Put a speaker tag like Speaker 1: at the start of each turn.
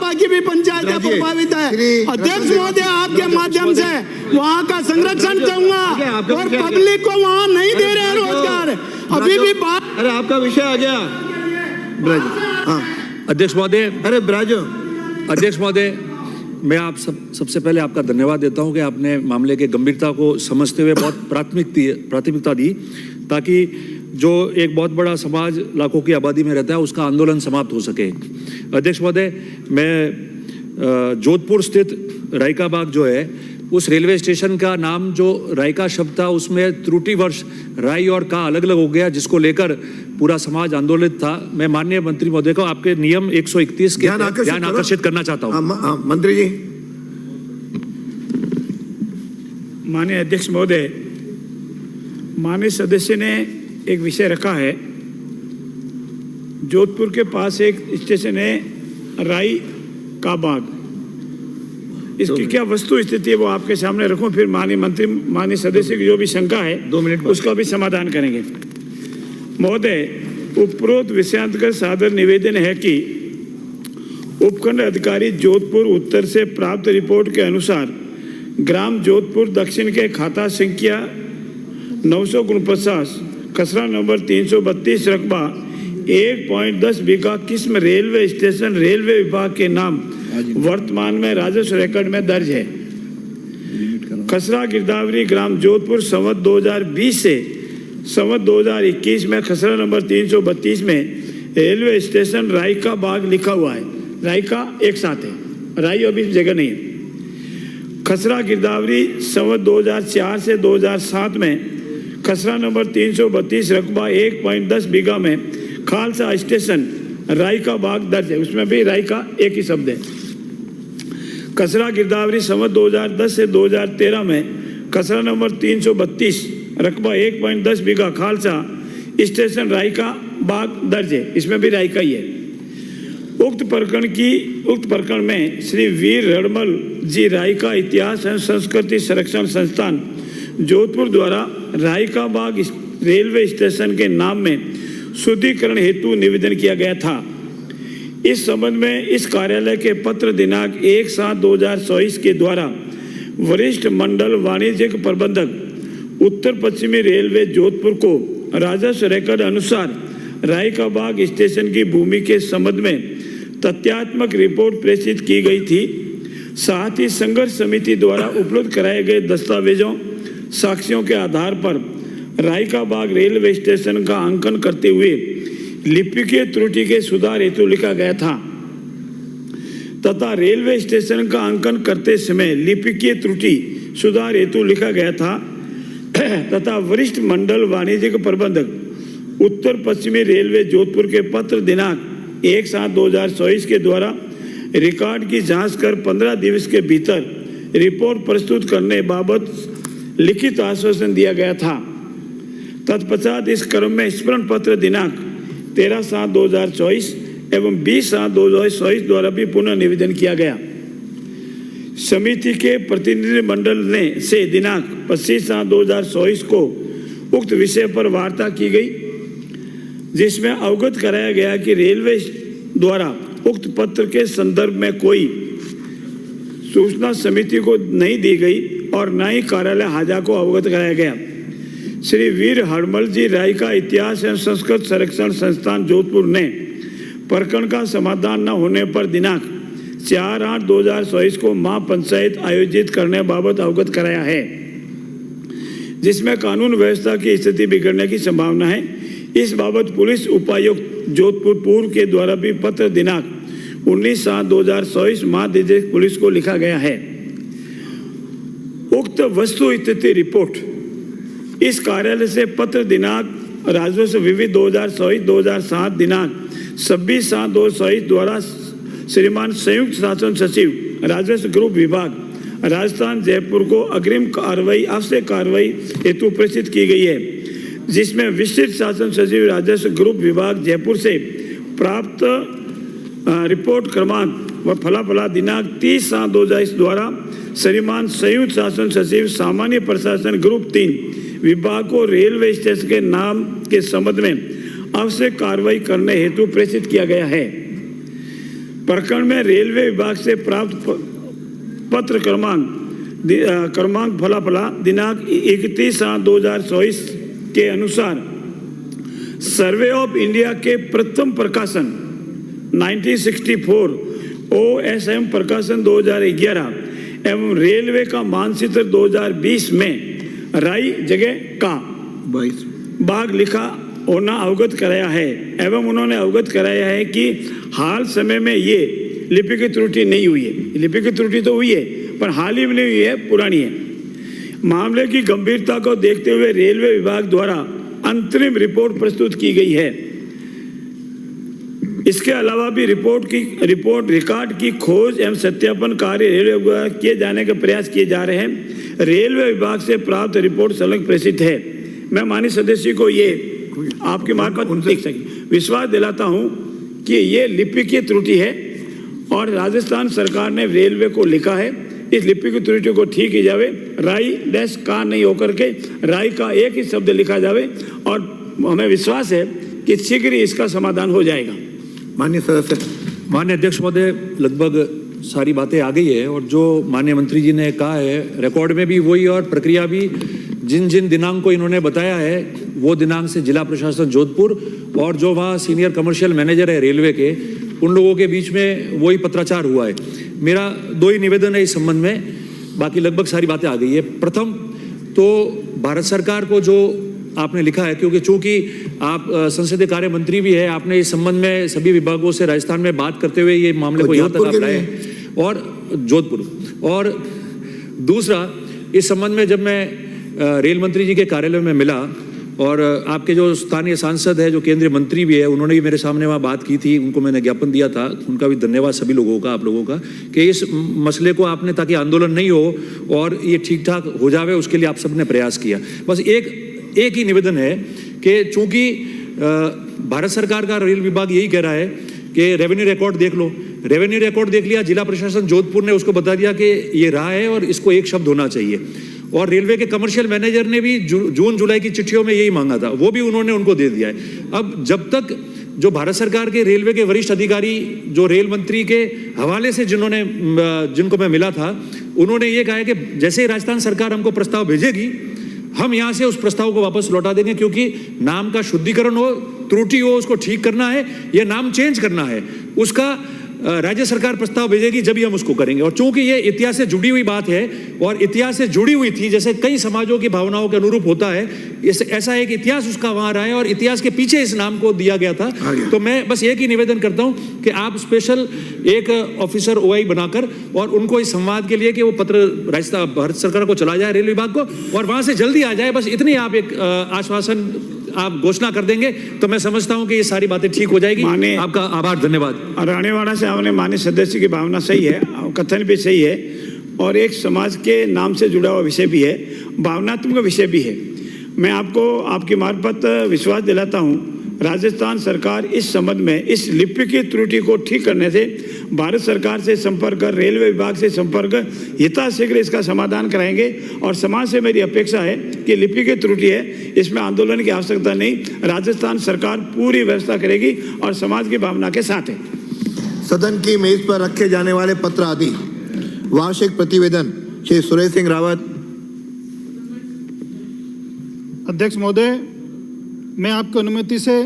Speaker 1: बाकी भी पंचायतें प्रभावित है। अध्यक्ष महोदय, आपके माध्यम से वहाँ का संरक्षण चाहूंगा और पब्लिक को वहाँ नहीं दे रहे रोजगार। अभी भी बात,
Speaker 2: अरे आपका विषय आ गया ब्रज। हाँ
Speaker 3: अध्यक्ष महोदय,
Speaker 2: अरे ब्रज।
Speaker 3: अध्यक्ष महोदय, मैं आप सबसे पहले आपका धन्यवाद देता हूं कि आपने मामले के गंभीरता को समझते हुए बहुत प्राथमिकता दी, ताकि जो एक बहुत बड़ा समाज लाखों की आबादी में रहता है उसका आंदोलन समाप्त हो सके। अध्यक्ष महोदय, मैं जोधपुर स्थित रायका बाग जो है उस रेलवे स्टेशन का नाम जो रायका शब्द था उसमें त्रुटिवश राय और का अलग अलग हो गया, जिसको लेकर पूरा समाज आंदोलित था। मैं माननीय मंत्री महोदय को आपके नियम 131 के ध्यान आकर्षित करना चाहता हूँ।
Speaker 2: मंत्री जी।
Speaker 4: माननीय अध्यक्ष महोदय, माननीय सदस्य ने एक विषय रखा है। जोधपुर के पास एक स्टेशन है राई का बाग, इसकी क्या वस्तु स्थिति है वो आपके सामने रखूं, फिर माननीय मंत्री माननीय सदस्य की जो भी शंका है
Speaker 2: 2 मिनट
Speaker 4: उसका भी समाधान करेंगे। महोदय, उपरोक्त विषयांतर्गत सादर निवेदन है कि उपखंड अधिकारी जोधपुर उत्तर से प्राप्त रिपोर्ट के अनुसार ग्राम जोधपुर दक्षिण के खाता संख्या 949 खसरा नंबर 332 रकबा 1.10 बीघा किस्म रेलवे स्टेशन रेलवे विभाग के नाम वर्तमान में राजस्व रिकॉर्ड में दर्ज है। खसरा गिरदावरी ग्राम जोधपुर संवत 2020 से संवत 2021 में खसरा नंबर 332 में रेलवे स्टेशन रायका बाग लिखा हुआ है। रायका एक साथ है, राई अभी जगह नहीं है। खसरा गिरदावरी संवत 2004 से 2007 में खसरा नंबर 332 रकबा 1.10 बीघा में खालसा स्टेशन रायका बाग दर्ज है, उसमें भी रायका एक ही शब्द है। खसरा गिरदावरी संवत 2010 से 2013 में खसरा नंबर 332 रकबा 1.10 बीघा खालसा स्टेशन रायका बाग दर्ज है, इसमें भी रायका ही है। उक्त प्रकरण में श्री वीर रड़मल जी रायका इतिहास एवं संस्कृति संरक्षण संस्थान जोधपुर द्वारा रायका बाग रेलवे स्टेशन के नाम में शुद्धिकरण हेतु निवेदन किया गया था। इस संबंध में इस कार्यालय के पत्र दिनांक 1/7/2024 के द्वारा वरिष्ठ मंडल वाणिज्यिक प्रबंधक उत्तर पश्चिमी रेलवे जोधपुर को राजस्व रिकॉर्ड अनुसार रायका बाग स्टेशन की भूमि के संबंध में तथ्यात्मक रिपोर्ट प्रेषित की गई थी। साथ ही संघर्ष समिति द्वारा उपलब्ध कराए गए दस्तावेजों साक्ष्यों के आधार पर रायका बाग रेलवे स्टेशन का अंकन करते हुए लिपिकीय त्रुटि के सुधार हेतु लिखा गया था तथा रेलवे स्टेशन का अंकन करते समय लिपिकीय त्रुटि सुधार हेतु लिखा गया था तथा वरिष्ठ मंडल वाणिज्यिक प्रबंधक उत्तर पश्चिमी रेलवे जोधपुर के पत्र दिनांक 1/7/2024 के द्वारा रिकॉर्ड की जांच कर 15 दिवस के भीतर रिपोर्ट प्रस्तुत करने बाबत लिखित आश्वासन दिया गया था। तत्पश्चात इस क्रम में स्मरण पत्र दिनांक 13/7/2024 एवं 20/7/2024 द्वारा भी पुनः निवेदन किया गया। समिति के प्रतिनिधि मंडल ने से दिनांक 25/7/2024 को उक्त विषय पर वार्ता की गई, जिसमें अवगत कराया गया कि रेलवे द्वारा उक्त पत्र के संदर्भ में कोई सूचना समिति को नहीं दी गई और न ही कार्यालय हाजा को अवगत कराया गया। श्री वीर हड़मल जी राय का इतिहास एवं संस्कृत संरक्षण संस्थान जोधपुर ने प्रकरण का समाधान न होने पर दिनांक 4/8/2024 को महापंचायत आयोजित करने बाबत अवगत कराया है, जिसमें कानून व्यवस्था की स्थिति बिगड़ने की संभावना है। इस बाबत पुलिस उपायुक्त जोधपुर पूर्व के द्वारा भी पत्र दिनांक 19/7/2024 महानिदेशक पुलिस को लिखा गया है। उक्त वस्तु स्थिति रिपोर्ट इस कार्यालय से पत्र दिनांक राजस्व विविध 2024-2007 दिनांक 26/7/2024 द्वारा श्रीमान संयुक्त शासन सचिव राजस्व ग्रुप विभाग राजस्थान जयपुर को अग्रिम कार्रवाई आवश्यक कार्रवाई हेतु प्रेषित की गई है, जिसमें विशिष्ट शासन सचिव राजस्व ग्रुप विभाग जयपुर से प्राप्त रिपोर्ट क्रमांक व फलाफला दिनांक 30/7/2024 द्वारा श्रीमान संयुक्त शासन सचिव सामान्य प्रशासन ग्रुप 3 विभाग को रेलवे स्टेशन के नाम के संबंध में आवश्यक कार्रवाई करने हेतु प्रेषित किया गया है। प्रकरण में रेलवे विभाग से प्राप्त पत्र क्रमांक फलाफला दिनांक 31/7/2024 के अनुसार सर्वे ऑफ इंडिया के प्रथम प्रकाशन 1964 OSM प्रकाशन 2011 एवं रेलवे का मानचित्र 2020 में राई जगह का
Speaker 2: 22
Speaker 4: भाग लिखा होना अवगत कराया है एवं उन्होंने अवगत कराया है कि हाल समय में ये लिपि की त्रुटि नहीं हुई है। लिपि की त्रुटि तो हुई है पर हाल ही में नहीं हुई है, पुरानी है। मामले की गंभीरता को देखते हुए रेलवे विभाग द्वारा अंतरिम रिपोर्ट प्रस्तुत की गई है। इसके अलावा भी रिपोर्ट रिकॉर्ड की खोज एवं सत्यापन कार्य रेलवे विभाग किए जाने के प्रयास किए जा रहे हैं। रेलवे विभाग से प्राप्त रिपोर्ट संलग्न प्रेषित है। मैं माननीय सदस्य को ये आपके मार्फत विश्वास दिलाता हूं कि ये लिपि की त्रुटि है और राजस्थान सरकार ने रेलवे को लिखा है इस लिपि की त्रुटि को ठीक की जावे। राई डैश का नहीं होकर के राई का एक ही शब्द लिखा जावे और हमें विश्वास है कि शीघ्र ही इसका समाधान हो जाएगा।
Speaker 2: माननीय सदस्य।
Speaker 3: माननीय अध्यक्ष महोदय, लगभग सारी बातें आ गई है और जो माननीय मंत्री जी ने कहा है रिकॉर्ड में भी वही और प्रक्रिया भी जिन जिन दिनांक को इन्होंने बताया है वो दिनांक से जिला प्रशासन जोधपुर और जो वहाँ सीनियर कमर्शियल मैनेजर है रेलवे के उन लोगों के बीच में वही पत्राचार हुआ है। मेरा 2 ही निवेदन है इस संबंध में, बाकी लगभग सारी बातें आ गई है। प्रथम तो भारत सरकार को जो आपने लिखा है, क्योंकि चूंकि आप संसदीय कार्य मंत्री भी है, आपने इस संबंध में सभी विभागों से राजस्थान में बात करते हुए ये मामले को यहाँ तक आप लाए और जोधपुर। और दूसरा, इस संबंध में जब मैं रेल मंत्री जी के कार्यालय में मिला और आपके जो स्थानीय सांसद है जो केंद्रीय मंत्री भी है उन्होंने भी मेरे सामने वहाँ बात की थी, उनको मैंने ज्ञापन दिया था। उनका भी धन्यवाद सभी लोगों का, आप लोगों का, कि इस मसले को आपने, ताकि आंदोलन नहीं हो और ये ठीक ठाक हो जावे, उसके लिए आप सबने प्रयास किया। बस एक ही निवेदन है कि चूंकि भारत सरकार का रेल विभाग यही कह रहा है कि रेवेन्यू रिकॉर्ड देख लो, रेवेन्यू रिकॉर्ड देख लिया, जिला प्रशासन जोधपुर ने उसको बता दिया कि ये रहा है और इसको एक शब्द होना चाहिए। और रेलवे के कमर्शियल मैनेजर ने भी जून जुलाई की चिट्ठियों में यही मांगा था, वो भी उन्होंने उनको दे दिया है। अब जब तक जो भारत सरकार के रेलवे के वरिष्ठ अधिकारी जो रेल मंत्री के हवाले से जिनको मैं मिला था, उन्होंने ये कहा है कि जैसे ही राजस्थान सरकार हमको प्रस्ताव भेजेगी हम यहाँ से उस प्रस्ताव को वापस लौटा देंगे, क्योंकि नाम का शुद्धिकरण हो, त्रुटि हो, उसको ठीक करना है या नाम चेंज करना है, उसका राज्य सरकार प्रस्ताव भेजेगी जब ही हम उसको करेंगे। और चूंकि ये इतिहास से जुड़ी हुई बात है और इतिहास से जुड़ी हुई थी, जैसे कई समाजों की भावनाओं के अनुरूप होता है, ऐसा एक इतिहास उसका वहां रहा है और इतिहास के पीछे इस नाम को दिया गया था। तो मैं बस एक ही निवेदन करता हूं कि आप स्पेशल एक ऑफिसर OI बनाकर और उनको इस संवाद के लिए कि वो पत्र राजस्थान भारत सरकार को चला जाए, रेल विभाग को, और वहां से जल्दी आ जाए। बस इतनी आप एक आश्वासन आप घोषणा कर देंगे तो मैं समझता हूं कि ये सारी बातें ठीक हो जाएगी। आपका आभार, धन्यवाद।
Speaker 4: राणेवाड़ा से आपने माननीय सदस्य की भावना सही है, कथन भी सही है और एक समाज के नाम से जुड़ा हुआ विषय भी है, भावनात्मक विषय भी है। मैं आपको आपकी मार्फत विश्वास दिलाता हूं, राजस्थान सरकार इस संबंध में इस लिपि की त्रुटि को ठीक करने से भारत सरकार से संपर्क कर रेलवे विभाग से संपर्क यथाशीघ्र इसका समाधान कराएंगे। और समाज से मेरी अपेक्षा है कि लिपि की त्रुटि है, इसमें आंदोलन की आवश्यकता नहीं, राजस्थान सरकार पूरी व्यवस्था करेगी और समाज की भावना के साथ है।
Speaker 2: सदन की मेज पर रखे जाने वाले पत्र आदि वार्षिक प्रतिवेदन श्री सुरेश सिंह रावत।
Speaker 1: अध्यक्ष महोदय, मैं आपकी अनुमति से